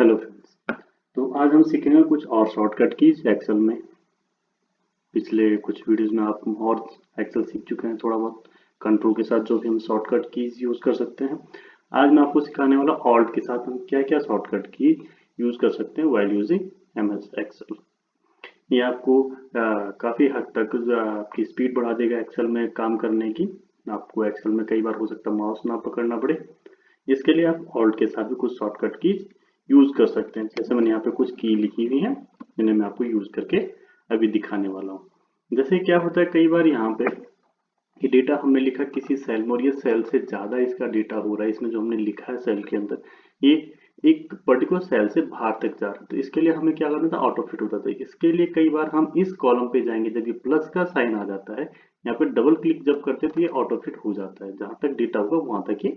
Hello friends. तो आज हम सीखेंगे कुछ और शॉर्टकट कीज एक्सेल में। पिछले कुछ वीडियोस में आप और एक्सेल सीख चुके हैं थोड़ा बहुत कंट्रोल के साथ जो भी हम शॉर्टकट कीज यूज कर सकते हैं। आज मैं आपको सिखाने वाला ऑल्ट के साथ हम क्या क्या शॉर्टकट की यूज कर सकते हैं व्हाइल यूजिंग एमएस एक्सेल। ये आपको काफ़ी हद तक आपकी स्पीड बढ़ा देगा एक्सेल में काम करने की। आपको एक्सेल में कई बार हो सकता है माउस ना पकड़ना पड़े। इसके लिए आप ऑल्ट के साथ भी कुछ शॉर्टकट की यूज कर सकते हैं। जैसे मैंने यहाँ पे कुछ की लिखी हुई है, जिन्हें मैं आपको यूज करके अभी दिखाने वाला हूँ। जैसे क्या होता है कई बार यहाँ पे कि डेटा हमने लिखा किसी सेल में और ये सेल से ज्यादा इसका डेटा हो रहा है, इसमें जो हमने लिखा है सेल के अंदर ये एक पर्टिकुलर सेल से बाहर तक जा रहा है। तो इसके लिए हमें क्या करना था, ऑटो फिट होता था। इसके लिए कई बार हम इस कॉलम पे जाएंगे, जब ये प्लस का साइन आ जाता है यहाँ पे डबल क्लिक जब करते हैं तो ये ऑटो फिट हो जाता है, जहां तक डेटा होगा वहां तक ये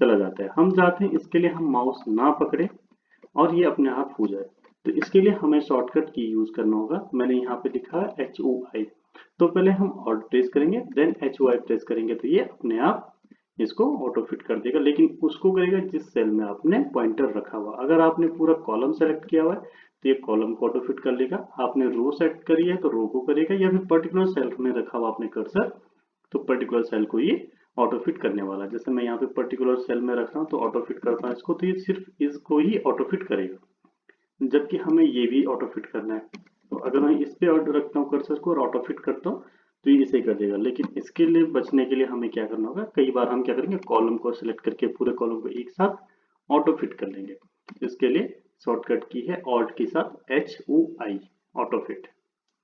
चला जाता है। हम चाहते हैं इसके लिए हम माउस ना पकड़े और ये अपने आप हो जाए। तो इसके लिए हमें शॉर्टकट की यूज करना होगा। मैंने यहाँ पे लिखा है HOI। तो पहले हम ऑल्ट प्रेस करेंगे, देन HOI प्रेस करेंगे, तो ये अपने आप इसको ऑटो फिट कर देगा। लेकिन उसको करेगा जिस सेल में आपने पॉइंटर रखा हुआ। अगर आपने पूरा कॉलम सेलेक्ट किया हुआ है तो ये कॉलम को ऑटो फिट कर लेगा। आपने रो सेलेक्ट करी है तो रो को करेगा, या फिर पर्टिकुलर सेल में रखा हुआ आपने कर्सर तो पर्टिकुलर सेल को ये ऑटो फिट करने वाला है। जैसे मैं यहाँ पे पर्टिकुलर सेल में रख रहा हूँ तो ऑटो फिट करता हूँ इसको, तो ये सिर्फ इसको ही ऑटो फिट करेगा, जबकि हमें ये भी ऑटो फिट करना है। तो अगर मैं इस पे ऑर्डर रखता हूँ कर्सर को और ऑटो फिट करता हूँ तो ये इसे कर देगा। लेकिन इसके लिए बचने के लिए हमें क्या करना होगा, कई बार हम क्या करेंगे कॉलम को सिलेक्ट करके पूरे कॉलम को एक साथ ऑटो फिट कर लेंगे। इसके लिए शॉर्टकट की है ऑल्ट के साथ HOI, ऑटो फिट।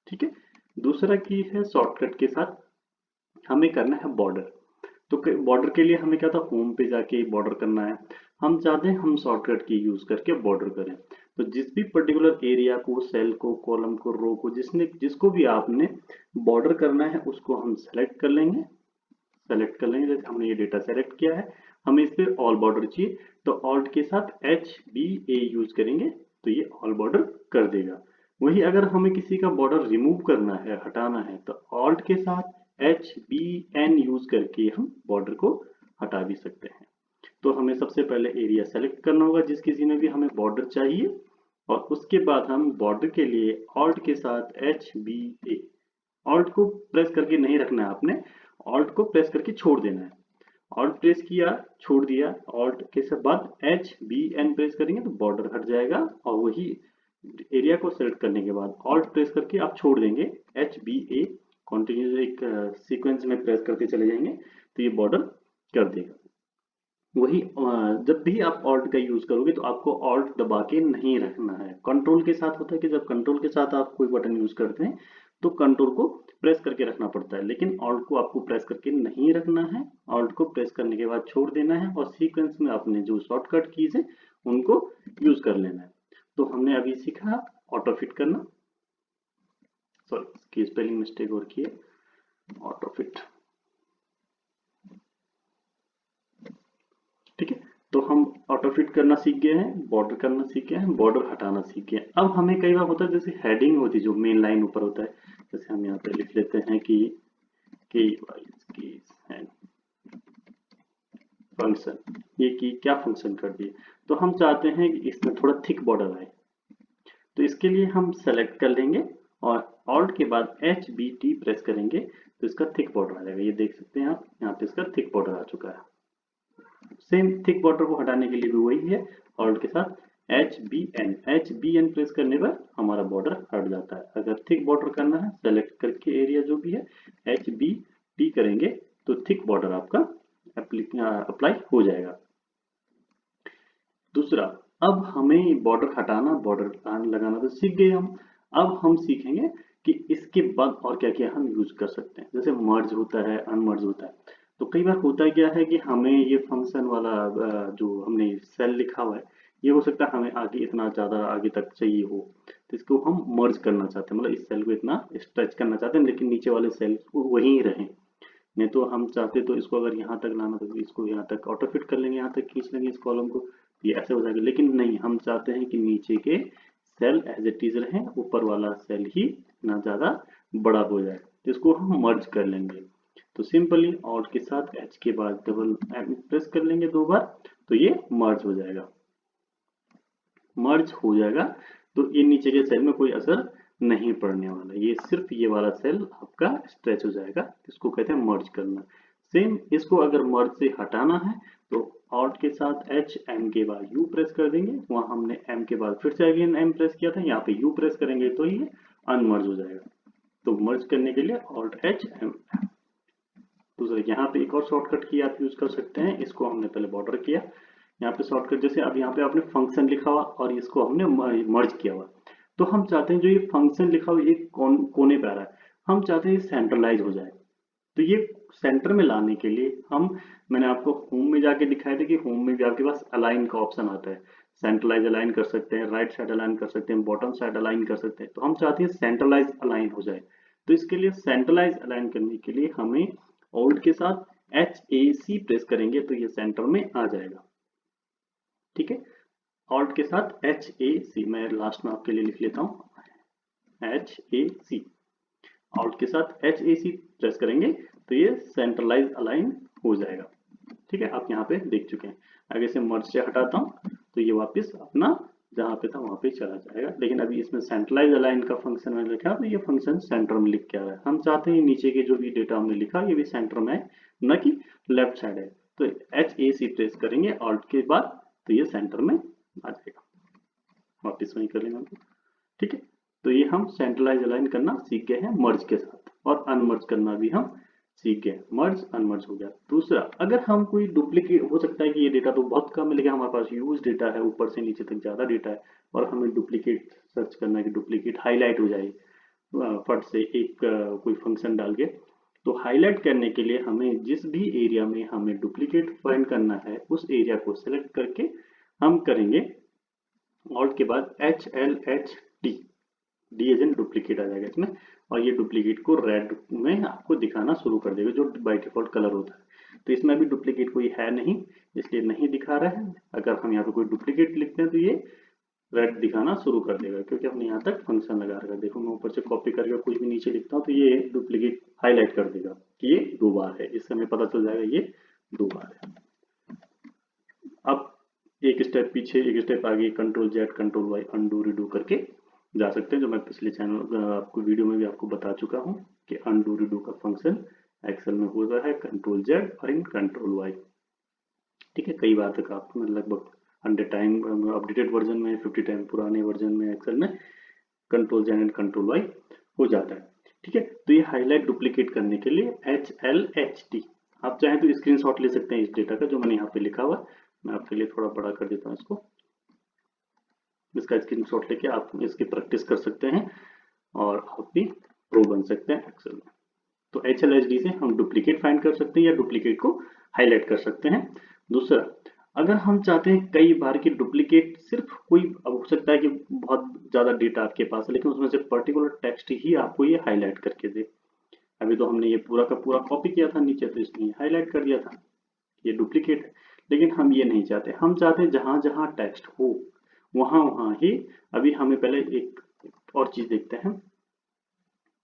ठीक है। दूसरा की है शॉर्टकट के साथ हमें करना है बॉर्डर। तो बॉर्डर के लिए हमें क्या था, होम पे जाके बॉर्डर करना है। हम चाहते हैं हम शॉर्टकट की यूज करके बॉर्डर करें। तो जिस भी पर्टिकुलर एरिया को, सेल को, कॉलम को, रो को, जिसको भी आपने बॉर्डर करना है उसको हम सेलेक्ट कर लेंगे। जैसे हमने ये डेटा सेलेक्ट किया है, हमें इस पे ऑल बॉर्डर चाहिए तो ऑल्ट के साथ HBA यूज करेंगे तो ये ऑल बॉर्डर कर देगा। वही अगर हमें किसी का बॉर्डर रिमूव करना है, हटाना है, तो ऑल्ट के साथ HBN यूज करके हम बॉर्डर को हटा भी सकते हैं। तो हमें सबसे पहले एरिया सेलेक्ट करना होगा जिस किसी में भी हमें बॉर्डर चाहिए, और उसके बाद हम बॉर्डर के लिए ऑल्ट के साथ HBA, ऑल्ट को प्रेस करके नहीं रखना है आपने, ऑल्ट को प्रेस करके छोड़ देना है। ऑल्ट प्रेस किया, छोड़ दिया, ऑल्ट के बाद HBN प्रेस करेंगे तो बॉर्डर हट जाएगा। और वही एरिया को सेलेक्ट करने के बाद ऑल्ट प्रेस करके आप छोड़ देंगे HBA, कंटिन्यूस एक सीक्वेंस में प्रेस करते चले जाएंगे तो ये बॉर्डर कर देगा। वही जब भी आप ऑल्ट का यूज करोगे तो आपको ऑल्ट दबा के नहीं रखना है। कंट्रोल के साथ होता है कि जब कंट्रोल के साथ आप कोई बटन यूज करते हैं तो कंट्रोल को प्रेस करके रखना पड़ता है, लेकिन ऑल्ट को आपको प्रेस करके नहीं रखना है। ऑल्ट को प्रेस करने के बाद छोड़ देना है और सीक्वेंस में अपने जो शॉर्टकट कीज है उनको यूज कर लेना है। तो हमने अभी सीखा ऑटो फिट करना, सॉरी की स्पेलिंग मिस्टेक और की है, ऑटो फिट। ठीक है। तो हम ऑटो फिट करना सीख गए हैं, बॉर्डर करना सीख गए हैं, बॉर्डर हटाना सीख गए हैं। अब हमें कई बार होता है जैसे हेडिंग होती है जो मेन लाइन ऊपर होता है, जैसे हम यहाँ पे लिख लेते हैं कि फंक्शन, ये की क्या फंक्शन कर दिए। तो हम चाहते हैं कि इसमें थोड़ा थिक बॉर्डर आए, तो इसके लिए हम सेलेक्ट कर लेंगे और ऑल्ट के बाद HBT प्रेस करेंगे तो इसका थिक बॉर्डर आ जाएगा। ये देख सकते हैं आप, यहाँ पे इसका थिक बॉर्डर आ चुका है। सेम थिक बॉर्डर को हटाने के लिए भी वही है, ऑल्ट के साथ HBN प्रेस करने पर हमारा बॉर्डर हट जाता है। अगर थिक बॉर्डर करना है सेलेक्ट करके एरिया जो भी है HBT करेंगे तो थिक बॉर्डर आपका अप्लाई हो जाएगा। दूसरा, अब हमें बॉर्डर हटाना, बॉर्डर लगाना तो सीख गए हम। अब हम सीखेंगे कि इसके बाद और क्या क्या हम यूज कर सकते हैं। जैसे मर्ज होता है, अनमर्ज होता है। तो कई बार होता क्या है कि हमें ये फंक्शन वाला जो हमने सेल लिखा हुआ है, ये हो सकता है हमें आगे इतना ज्यादा आगे तक चाहिए हो, तो इसको हम मर्ज करना चाहते हैं, मतलब इस सेल को इतना स्ट्रेच करना चाहते हैं लेकिन नीचे वाले सेल वहीं रहे। नहीं तो हम चाहते तो इसको अगर यहाँ तक लाना तो इसको यहाँ तक ऑटो फिट कर लेंगे, यहाँ तक खींच लेंगे इस कॉलम को, ये ऐसे हो जाएगा। लेकिन नहीं, हम चाहते हैं कि नीचे के सेल एज इट इज रहे, ऊपर वाला सेल ही ना ज्यादा बड़ा हो जाए, तो इसको हम मर्ज कर लेंगे। तो सिंपली ऑल्ट के साथ H के बाद डबल प्रेस कर लेंगे 2 बार तो ये मर्ज हो जाएगा। मर्ज हो जाएगा तो ये नीचे के सेल में कोई असर नहीं पड़ने वाला, ये सिर्फ ये वाला सेल आपका स्ट्रेच हो जाएगा, इसको कहते हैं मर्ज करना। सेम इसको अगर मर्ज से हटाना है तो ऑल्ट के साथ एच, एम के बाद यू प्रेस कर देंगे, वहां हमने एम के बाद फिर से अगेन एम प्रेस किया था, यहाँ पे यू प्रेस करेंगे तो ये अनमर्ज हो जाएगा। तो मर्ज करने के लिए ऑल्ट एच एम। दूसरा यहाँ पे एक और शॉर्टकट की आप यूज कर सकते हैं, इसको हमने पहले बॉर्डर किया, यहाँ पे शॉर्टकट जैसे अब यहाँ पे आपने फंक्शन लिखा हुआ और इसको हमने मर्ज किया हुआ, तो हम चाहते हैं जो ये फंक्शन लिखा हुआ ये कोने पे आ रहा है, हम चाहते हैं ये सेंट्रलाइज हो जाए। तो ये सेंटर में लाने के लिए हम, मैंने आपको होम में जाके दिखाया था कि होम में भी आपके पास अलाइन का ऑप्शन आता है, सेंट्रलाइज अलाइन कर सकते हैं, राइट साइड अलाइन कर सकते हैं, बॉटम साइड अलाइन कर सकते हैं, तो हम चाहते हैं सेंट्रलाइज अलाइन हो जाए। तो इसके लिए सेंट्रलाइज अलाइन करने के लिए हमें ऑल्ट के साथ HAC प्रेस करेंगे तो ये सेंटर में आ जाएगा। ठीक है, ऑल्ट के साथ HAC, मैं लास्ट में आपके लिए लिख लेता हूँ HAC, ऑल्ट के साथ HAC प्रेस करेंगे तो ये सेंट्रलाइज अलाइन हो जाएगा। ठीक है, आप यहाँ पे देख चुके हैं। आगे से मर्ज से हटाता हूँ तो ये वापस अपना जहाँ पे था वहां पे चला जाएगा, लेकिन अभी इसमें सेंट्रलाइज अलाइन का फंक्शन मैंने लिखा तो ये फंक्शन सेंटर में लिख के आ रहा है। हम चाहते हैं नीचे के जो भी डेटा हमने लिखा ये भी सेंटर में है, न कि लेफ्ट साइड है। तो HAC प्रेस करेंगे ऑल्ट के बाद तो ये सेंटर में आ जाएगा। वापिस वहीं कर लेंगे। ठीक है, तो ये हम सेंट्रलाइज अलाइन करना सीख गए हैं मर्ज के साथ, और अनमर्ज करना भी हम सीख गए। मर्ज अनमर्ज हो गया। दूसरा, अगर हम कोई डुप्लीकेट, हो सकता है कि ये डेटा तो बहुत कम है लेकिन हमारे पास यूज डेटा है, ऊपर से नीचे तक ज्यादा डेटा है, और हमें डुप्लीकेट सर्च करना है कि डुप्लीकेट हाईलाइट हो जाए फट से एक कोई फंक्शन डाल के। तो हाईलाइट करने के लिए हमें जिस भी एरिया में हमें डुप्लीकेट फाइंड करना है उस एरिया को सिलेक्ट करके हम करेंगे ऑल्ट के बाद HLHD, D edge in duplicate आ जाएगा इसमें, और ये डुप्लीकेट को रेड में आपको दिखाना शुरू कर देगा जो बाय डिफॉल्ट कलर होता है। तो इसमें अभी डुप्लीकेट कोई है नहीं इसलिए नहीं दिखा रहा है। अगर हम यहाँ पे कोई डुप्लीकेट लिखते हैं तो ये रेड दिखाना शुरू कर देगा, क्योंकि हमने यहाँ तक फंक्शन लगा रखा है। देखो मैं ऊपर से कॉपी करके कुछ भी नीचे लिखता हूँ तो ये डुप्लीकेट हाईलाइट कर देगा कि ये 2 बार है, इससे हमें पता चल जाएगा ये 2 बार है। अब एक स्टेप पीछे एक स्टेप आगे Ctrl+Z Ctrl+Y अनडू रिडू करके जा सकते हैं, जो मैं पिछले चैनल आपको वीडियो में भी आपको बता चुका हूँ कि अनडू रिडू का फंक्शन एक्सेल में हो रहा है Ctrl+Z और इन Ctrl+Y। ठीक है, कई बार तक आप लगभग 100 टाइम अपडेटेड वर्जन में, 50 टाइम पुराने वर्जन में एक्सेल में Ctrl+Z एंड Ctrl+Y हो जाता है। ठीक है, तो ये हाईलाइट डुप्लीकेट करने के लिए HLHD, आप चाहें तो स्क्रीनशॉट ले सकते हैं इस डेटा का जो मैंने यहाँ पे लिखा हुआ। मैं आपके लिए थोड़ा बड़ा कर देता हूँ इसको, इसका स्क्रीनशॉट लेके आप इसकी प्रैक्टिस कर सकते हैं और आप भी प्रो बन सकते हैं एक्सेल में। तो HLHD से हम डुप्लीकेट फाइंड कर सकते हैं या डुप्लीकेट को हाईलाइट कर सकते हैं। दूसरा, अगर हम चाहते हैं कई बार की डुप्लीकेट सिर्फ कोई, अब हो सकता है कि बहुत ज्यादा डेटा आपके पास है लेकिन उसमें से पर्टिकुलर टेक्स्ट ही आपको ये हाईलाइट करके दे। अभी तो हमने ये पूरा का पूरा कॉपी किया था नीचे तो इसलिए हाईलाइट कर दिया था, ये डुप्लीकेट है। लेकिन हम ये नहीं चाहते, हम चाहते हैं जहां जहां टेक्स्ट हो वहां वहां ही। अभी हमें पहले एक और चीज देखते हैं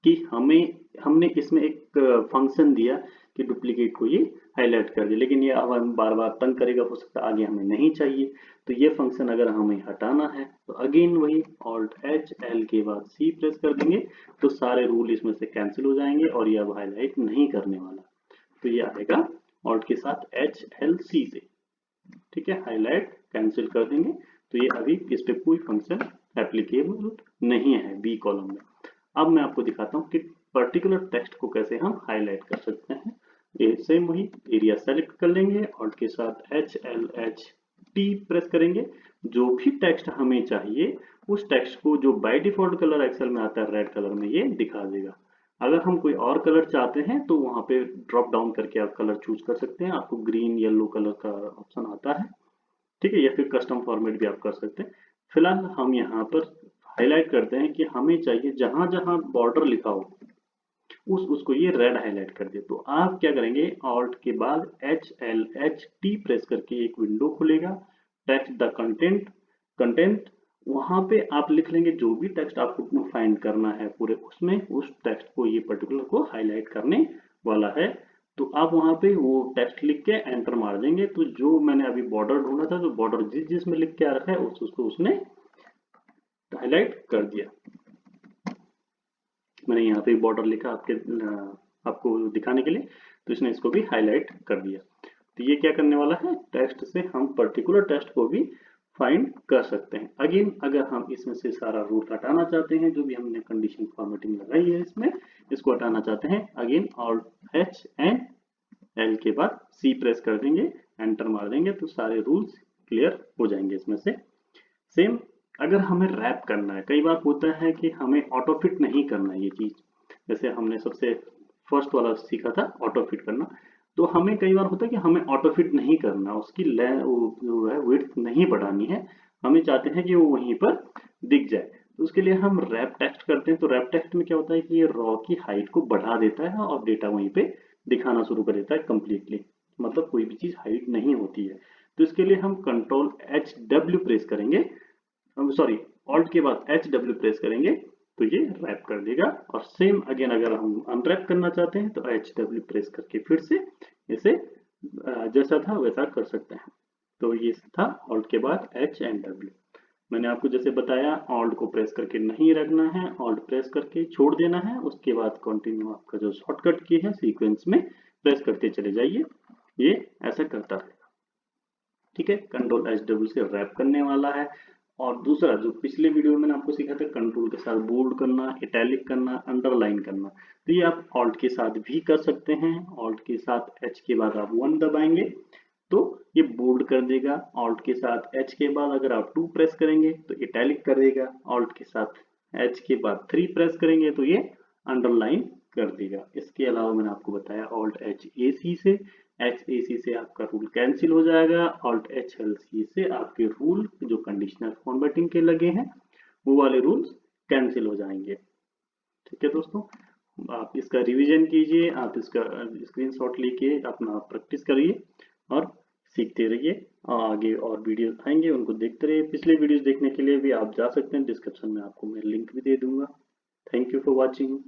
कि हमने इसमें एक फंक्शन दिया कि डुप्लीकेट को ये हाईलाइट कर दे, लेकिन ये अब हम बार बार तंग करेगा, हो सकता है आगे हमें नहीं चाहिए। तो ये फंक्शन अगर हमें हटाना है तो अगेन वही ऑल्ट एच एल के बाद सी प्रेस कर देंगे तो सारे रूल इसमें से कैंसिल हो जाएंगे और ये अब हाईलाइट नहीं करने वाला। तो ये आएगा ऑल्ट के साथ एच एल सी से। ठीक है, हाईलाइट कैंसिल कर देंगे तो ये अभी इस पे कोई फंक्शन एप्लीकेबल नहीं है बी कॉलम में। अब मैं आपको दिखाता हूँ कि पर्टिकुलर टेक्स्ट को कैसे हम हाईलाइट कर सकते हैं। ये सेम वही एरिया सेलेक्ट कर लेंगे और के साथ HLHT प्रेस करेंगे। जो भी टेक्स्ट हमें चाहिए उस टेक्स्ट को जो बाय डिफॉल्ट कलर एक्सेल में आता है रेड कलर में ये दिखा देगा। अगर हम कोई और कलर चाहते हैं तो वहां पे ड्रॉप डाउन करके आप कलर चूज कर सकते हैं, आपको ग्रीन येलो कलर का ऑप्शन आता है। ठीक है, या फिर कस्टम फॉर्मेट भी आप कर सकते हैं। फिलहाल हम यहाँ पर हाईलाइट करते हैं कि हमें चाहिए जहां जहां बॉर्डर लिखा हो उसको ये रेड हाईलाइट कर दे। तो आप क्या करेंगे, ऑल्ट के बाद HLHT प्रेस करके एक विंडो खुलेगा, टेक्स्ट द कंटेंट वहां पे आप लिख लेंगे जो भी टेक्स्ट आपको फाइंड करना है पूरे उसमें, उस टेक्स्ट को ये पर्टिकुलर को हाईलाइट करने वाला है। तो आप वहां पे वो टेक्स्ट लिख के एंटर मार देंगे तो जो मैंने अभी बॉर्डर ढूंढा था, जो बॉर्डर जिसमें लिख के आ रखा है उसको उसने हाईलाइट कर दिया। मैंने यहाँ पे बॉर्डर लिखा आपको दिखाने के लिए, तो इसने इसको भी हाईलाइट कर दिया। तो ये क्या करने वाला है, टेक्स्ट से हम पर्टिकुलर टेक्स्ट को भी फाइंड कर सकते हैं। अगेन अगर हम इसमें से सारा रूल हटाना चाहते हैं, जो भी हमने कंडीशन फॉर्मेटिंग लगाई है इसमें, इसको हटाना चाहते हैं, again alt H and L के बाद सी प्रेस कर देंगे, एंटर मार देंगे, तो सारे रूल्स क्लियर हो जाएंगे इसमें से। सेम अगर हमें रैप करना है, कई बार होता है कि हमें ऑटो फिट नहीं करना है ये चीज, जैसे हमने सबसे फर्स्ट वाला सीखा था ऑटो फिट करना, तो हमें कई बार होता है कि हमें ऑटो फिट नहीं करना, उसकी जो है विड्थ नहीं बढ़ानी है, हमें चाहते हैं कि वो वहीं पर दिख जाए। तो उसके लिए हम रैप टेक्स्ट करते हैं। तो रैप टेक्स्ट में क्या होता है कि ये रॉ की हाइट को बढ़ा देता है और डेटा वहीं पे दिखाना शुरू कर देता है कंप्लीटली, मतलब कोई भी चीज हाइड नहीं होती है। तो इसके लिए हम कंट्रोल एच डब्ल्यू प्रेस करेंगे, सॉरी ऑल्ट के बाद एच डब्ल्यू प्रेस करेंगे, तो ये रैप कर देगा। और सेम अगेन अगर हम अनरैप करना चाहते हैं तो एच डब्ल्यू प्रेस करके फिर से इसे जैसा था वैसा कर सकते हैं। तो ये था ऑल्ट के बाद एच एंड डब्ल्यू। मैंने आपको जैसे बताया, ऑल्ट को प्रेस करके नहीं रखना है, ऑल्ट प्रेस करके छोड़ देना है, उसके बाद कंटिन्यू आपका जो शॉर्टकट की है सीक्वेंस में प्रेस करते चले जाइए, ये ऐसा करता रहेगा। ठीक है, कंट्रोल एच डब्ल्यू से रैप करने वाला है। और दूसरा जो पिछले वीडियो में मैंने आपको सीखा था, कंट्रोल के साथ बोल्ड करना, इटैलिक करना, अंडरलाइन करना, तो ये आप ऑल्ट के साथ भी कर सकते हैं। ऑल्ट के साथ एच के बाद आप 1 दबाएंगे तो ये बोल्ड कर देगा, ऑल्ट के साथ एच के बाद अगर आप 2 प्रेस करेंगे तो इटैलिक कर देगा, ऑल्ट के साथ एच के बाद 3 प्रेस करेंगे तो ये अंडरलाइन कर देगा। इसके अलावा मैंने आपको बताया ऑल्ट एच ए सी से, एच ए सी से आपका रूल कैंसिल हो जाएगा, ऑल्ट एच एल सी से आपके रूल जो कंडीशनल फॉर्मेटिंग के लगे हैं वो वाले रूल्स कैंसिल हो जाएंगे। ठीक है दोस्तों, आप इसका रिवीजन कीजिए, आप इसका स्क्रीनशॉट लेके अपना प्रैक्टिस करिए और सीखते रहिए। आगे और वीडियो आएंगे उनको देखते रहिए। पिछले वीडियोस देखने के लिए भी आप जा सकते हैं, डिस्क्रिप्शन में आपको मैं लिंक भी दे दूंगा। Thank you for watching.